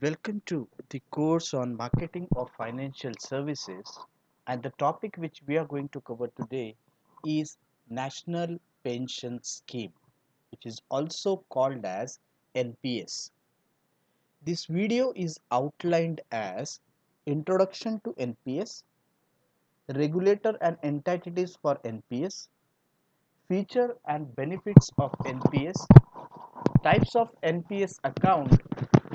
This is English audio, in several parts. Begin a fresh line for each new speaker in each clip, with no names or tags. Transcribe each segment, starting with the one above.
Welcome to the course on marketing of financial services, and the topic which we are going to cover today is National Pension Scheme, which is also called as NPS. This video is outlined as Introduction to NPS, Regulator and Entities for NPS, Feature and Benefits of NPS, Types of NPS account,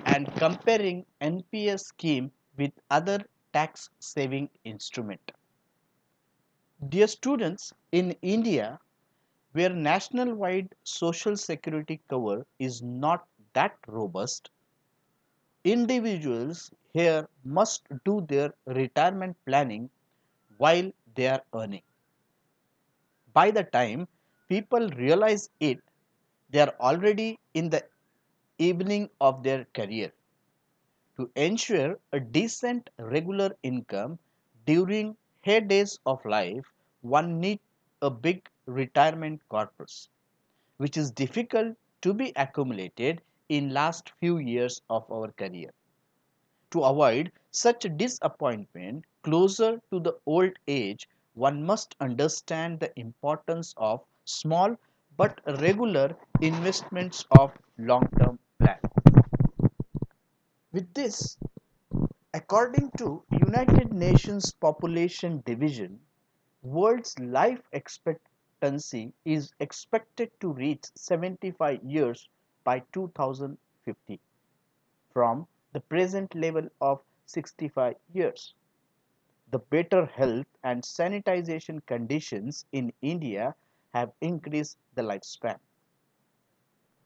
and comparing NPS scheme with other tax saving instrument. Dear students, in India, where national wide social security cover is not that robust, individuals here must do their retirement planning while they are earning. By the time people realize it, they are already in the evening of their career. To ensure a decent regular income during heydays of life, one needs a big retirement corpus, which is difficult to be accumulated in last few years of our career. To avoid such a disappointment closer to the old age, one must understand the importance of small but regular investments of long-term plan. With this, according to United Nations Population Division, world's life expectancy is expected to reach 75 years by 2050 from the present level of 65 years. The better health and sanitization conditions in India have increased the lifespan.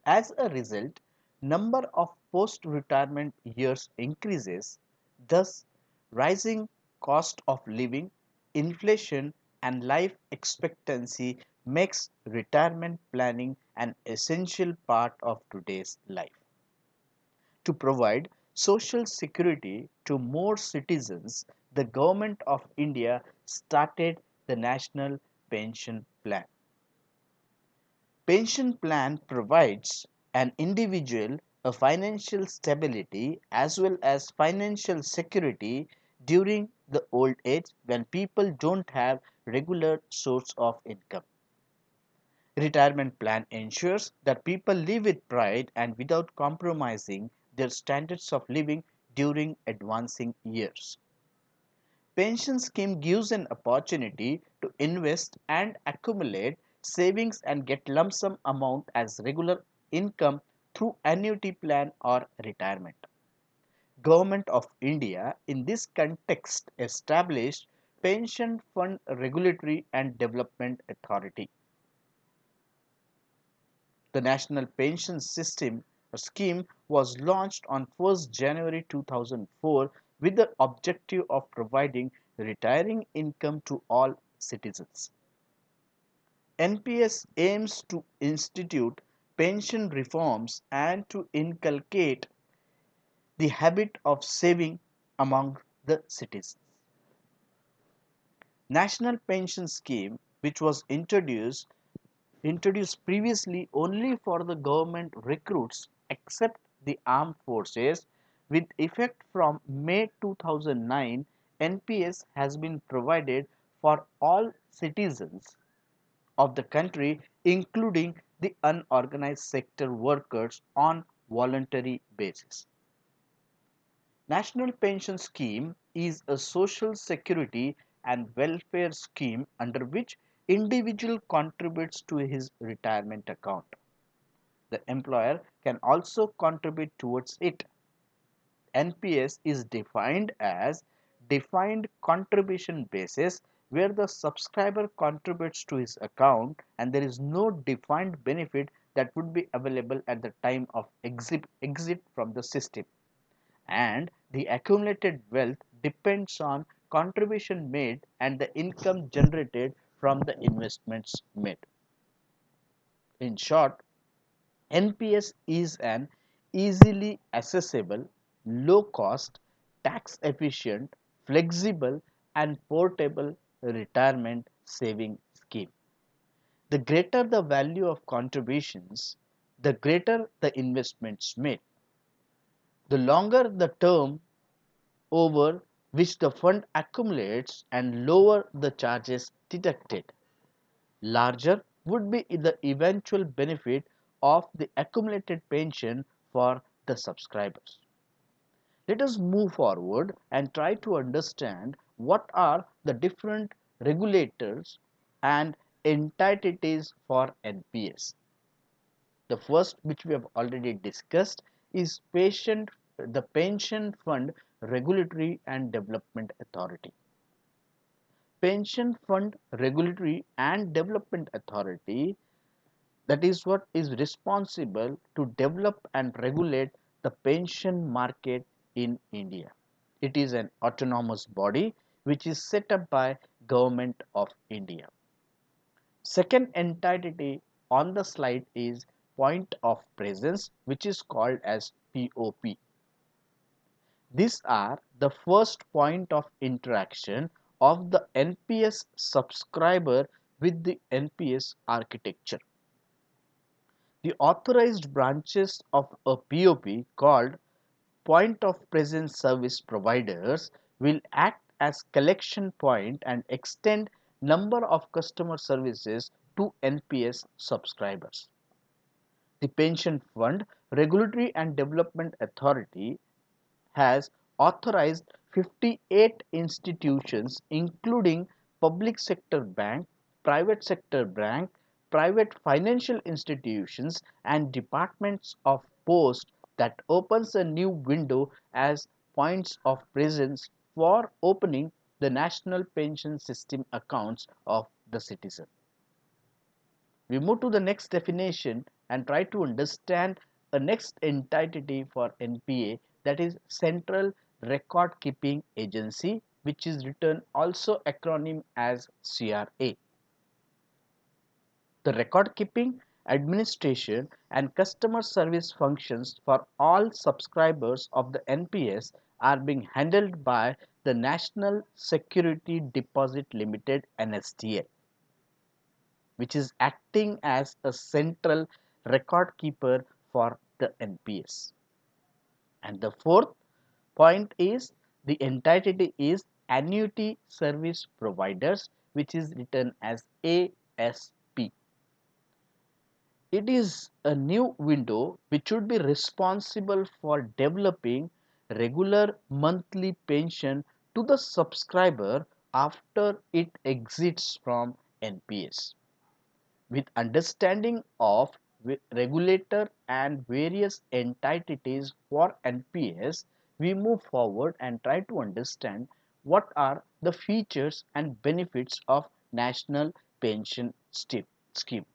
As a result, number of post-retirement years increases, thus rising cost of living, inflation and life expectancy makes retirement planning an essential part of today's life. To provide social security to more citizens, the government of India started the National Pension Plan. Pension plan provides an individual a financial stability as well as financial security during the old age when people don't have regular source of income. Retirement plan ensures that people live with pride and without compromising their standards of living during advancing years. Pension scheme gives an opportunity to invest and accumulate savings and get lump sum amount as regular income through annuity plan or retirement. Government of India in this context established Pension Fund Regulatory and Development Authority. The National Pension System scheme was launched on 1st January 2004 with the objective of providing retiring income to all citizens. NPS aims to institute pension reforms and to inculcate the habit of saving among the citizens. National Pension Scheme, which was introduced previously only for the government recruits except the armed forces, with effect from May 2009, NPS has been provided for all citizens of the country, including the unorganized sector workers on voluntary basis. National Pension Scheme is a social security and welfare scheme under which individual contributes to his retirement account. The employer can also contribute towards it. NPS is defined as defined contribution basis where the subscriber contributes to his account and there is no defined benefit that would be available at the time of exit from the system, and the accumulated wealth depends on contribution made and the income generated from the investments made. In short, NPS is an easily accessible, low cost, tax efficient, flexible and portable retirement saving scheme. The greater the value of contributions, the greater the investments made. The longer the term over which the fund accumulates and lower the charges deducted, larger would be the eventual benefit of the accumulated pension for the subscribers. Let us move forward and try to understand what are the different regulators and entities for NPS. The first, which we have already discussed, is the Pension Fund Regulatory and Development Authority. Pension Fund Regulatory and Development Authority, that is what is responsible to develop and regulate the pension market in India. It is an autonomous body which is set up by Government of India. Second entity on the slide is point of presence, which is called as POP. These are the first point of interaction of the NPS subscriber with the NPS architecture. The authorized branches of a POP, called point of presence service providers, will act as collection point and extend number of customer services to NPS subscribers. The Pension Fund Regulatory and Development Authority has authorized 58 institutions, including public sector bank, private sector bank, private financial institutions and departments of post, that opens a new window as points of presence for opening the national pension system accounts of the citizen. We move to the next definition and try to understand a next entity for NPA, that is Central Record Keeping Agency, which is written also acronym as CRA. The record keeping, administration and customer service functions for all subscribers of the NPS are being handled by the National Security Deposit Limited, NSDL, which is acting as a central record keeper for the NPS. And the fourth point is the entity is Annuity Service Providers, which is written as ASP. It is a new window which should be responsible for developing regular monthly pension to the subscriber after it exits from NPS. With understanding of regulator and various entities for NPS, we move forward and try to understand what are the features and benefits of National Pension Scheme.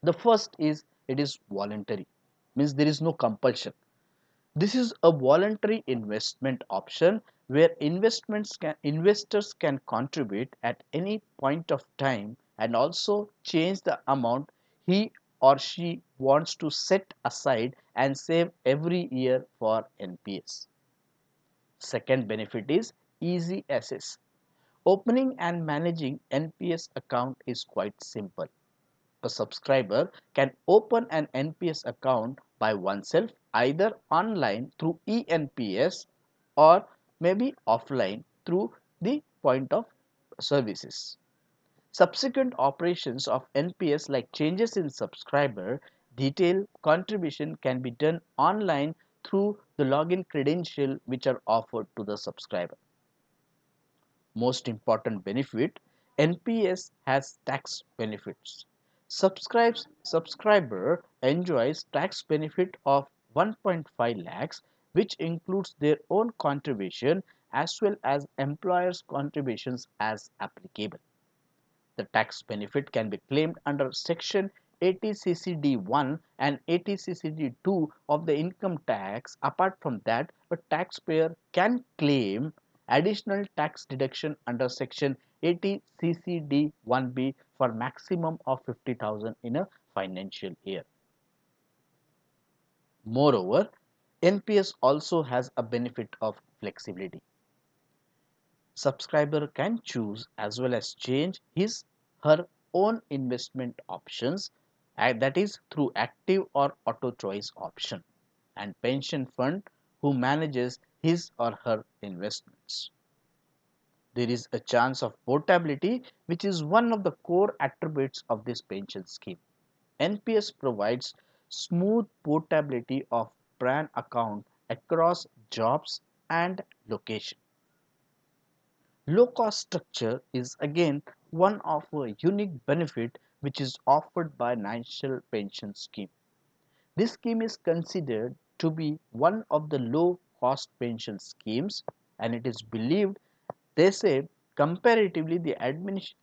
The first is it is voluntary, means there is no compulsion. This is a voluntary investment option where investors can contribute at any point of time and also change the amount he or she wants to set aside and save every year for NPS. Second benefit is easy access. Opening and managing NPS account is quite simple. A subscriber can open an NPS account by oneself, either online through eNPS or maybe offline through the point of services. Subsequent operations of NPS, like changes in subscriber detail contribution, can be done online through the login credential which are offered to the subscriber. Most important benefit, NPS has tax benefits. Subscriber enjoys tax benefit of 1.5 lakhs, which includes their own contribution as well as employers' contributions as applicable. The tax benefit can be claimed under Section 80CCD1 and 80CCD2 of the income tax. Apart from that, a taxpayer can claim additional tax deduction under Section 80CCD1B for maximum of 50,000 in a financial year. Moreover, NPS also has a benefit of flexibility. Subscriber can choose as well as change his/her own investment options, that is through active or auto choice option, and pension fund who manages his or her investments. There is a chance of portability, which is one of the core attributes of this pension scheme. NPS provides smooth portability of PRAN account across jobs and location. Low cost structure is again one of a unique benefit which is offered by National Pension Scheme. This scheme is considered to be one of the low cost pension schemes, and it is believed, they say, comparatively the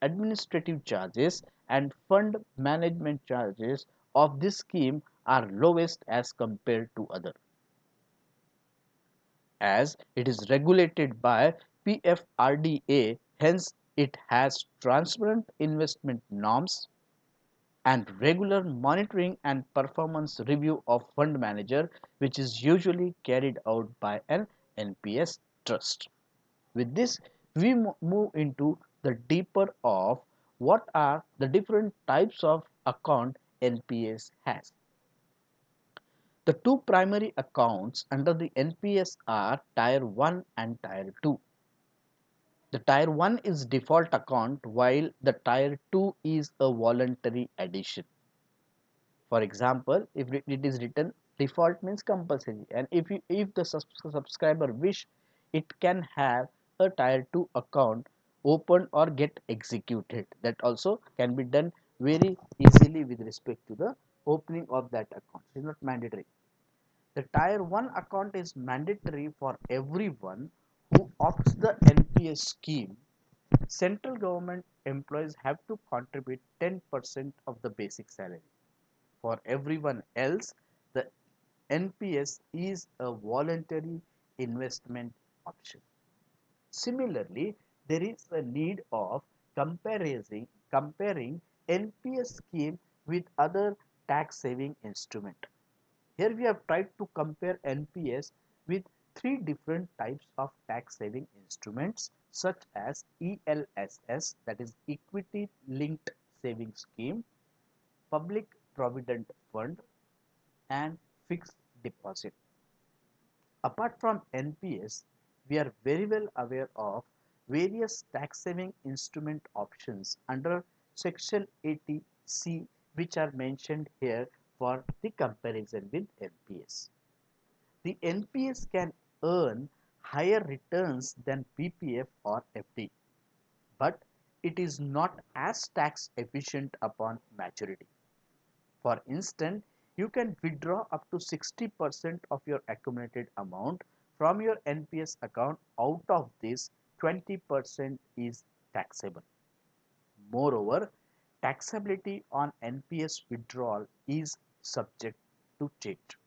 administrative charges and fund management charges of this scheme are lowest as compared to other, as it is regulated by PFRDA. Hence it has transparent investment norms and regular monitoring and performance review of fund manager, which is usually carried out by an NPS trust. With this, we move into the deeper of what are the different types of account NPS has. The two primary accounts under the NPS are Tier 1 and Tier 2. The Tier 1 is default account while the Tier 2 is a voluntary addition. For example, if it is written default means compulsory, and if the subscriber wish, it can have a Tier 2 account opened or get executed. That also can be done very easily with respect to the opening of that account. It is not mandatory. The Tier 1 account is mandatory for everyone who opts the NPS scheme. Central government employees have to contribute 10% of the basic salary. For everyone else, the NPS is a voluntary investment option. Similarly, there is a need of comparing NPS scheme with other tax saving instrument. Here we have tried to compare NPS with three different types of tax saving instruments such as ELSS, that is equity linked saving scheme, public provident fund, and fixed deposit. Apart from NPS, we are very well aware of various tax saving instrument options under section 80C, which are mentioned here for the comparison with NPS. The NPS can earn higher returns than PPF or FD, but it is not as tax efficient upon maturity. For instance, you can withdraw up to 60% of your accumulated amount from your NPS account. Out of this, 20% is taxable. Moreover, taxability on NPS withdrawal is subject to change.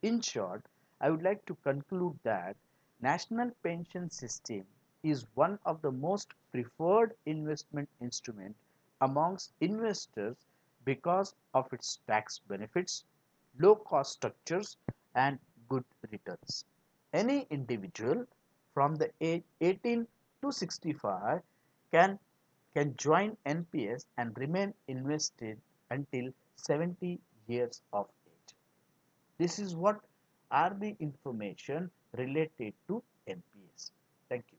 In short, I would like to conclude that National Pension System is one of the most preferred investment instrument amongst investors because of its tax benefits, low cost structures, and good returns. Any individual from the age 18 to 65 can join NPS and remain invested until 70 years of age. This is what are the information related to NPS. Thank you.